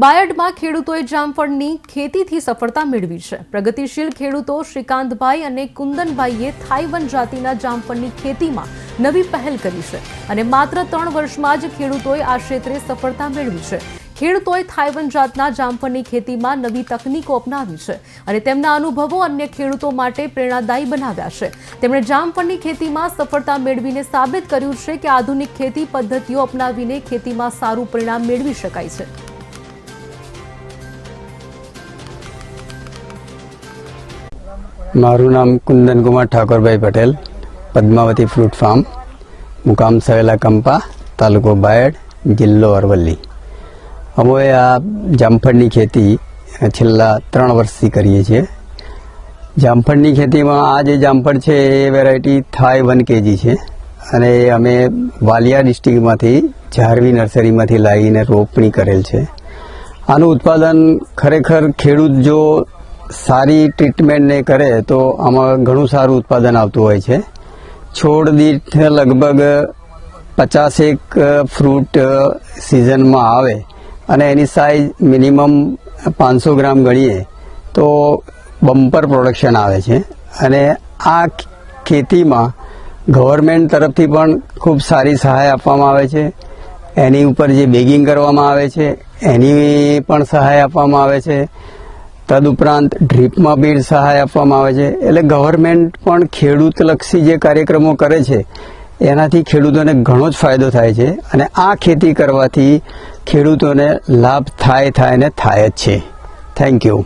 બાયડમાં ખેડૂતોએ જામફળની ખેતીથી સફળતા મેળવી છે। પ્રગતિશીલ ખેડૂતો શ્રીકાંતભાઈ અને કુંદનભાઈએ થાઈ જાતિના જામફળની ખેતીમાં નવી પહેલ કરી છે અને માત્ર 3 વર્ષમાં જ ખેડૂતોએ આ ક્ષેત્રે સફળતા મેળવી છે। ખેડૂતોએ થાઈ જાતના જામફળની ખેતીમાં નવી તકનીકો અપનાવી છે અને તેમના અનુભવો અન્ય ખેડૂતો માટે પ્રેરણાદાયી બનાવ્યા છે। તેમણે જામફળની ખેતીમાં સફળતા મેળવીને સાબિત કર્યું છે કે આધુનિક ખેતી પદ્ધતિઓ અપનાવીને ખેતીમાં સારું પરિણામ મેળવી શકાય છે। मारू नाम कुंदन कुमार ठाकुर भाई पटेल, पद्मावती फ्रूट फार्म, मुकाम सवेला कंपा, तालुको बायड, जिल्लो अरवली। अमोए आ जामफळनी खेती छेल्ला 3 वर्षथी करीए छीए। जामफळनी खेतीमां आ जे जामफळ छे ए वेरायटी थाई 1 kg छे अने अमे वालिया डिस्ट्रिक्टमांथी झारवी नर्सरीमांथी लावीने रोपणी करेल छे। आनुं उत्पादन खरेखर खेडूत जो सारी ट्रीटमेंट ने करे तो आमां घणुं सारुं उत्पादन आवतुं होय छे। छोड़ दीठ लगभग 50 फ्रूट सीजन में आवे अने एनी साइज मिनिमम 500 ग्राम गणीए तो बम्पर प्रोडक्शन आवे छे। अने आ खेती में गवर्नमेंट तरफथी पण खूब सारी सहाय आपवामां आवे छे। एनी उपर जे बेगिंग करवामां आवे छे एनी पण सहाय आपवामां आवे छे। तदुपरांत ड्रीप में भी सहाय आपवामां आवे छे। एटले गवर्नमेंट पण खेडूतलक्षी जे कार्यक्रमों करे छे एनाथी खेडूतोने घणो ज फायदो थाय छे अने आ खेती करवाथी खेडूतोने लाभ थाय ने थाय ज छे। Thank you.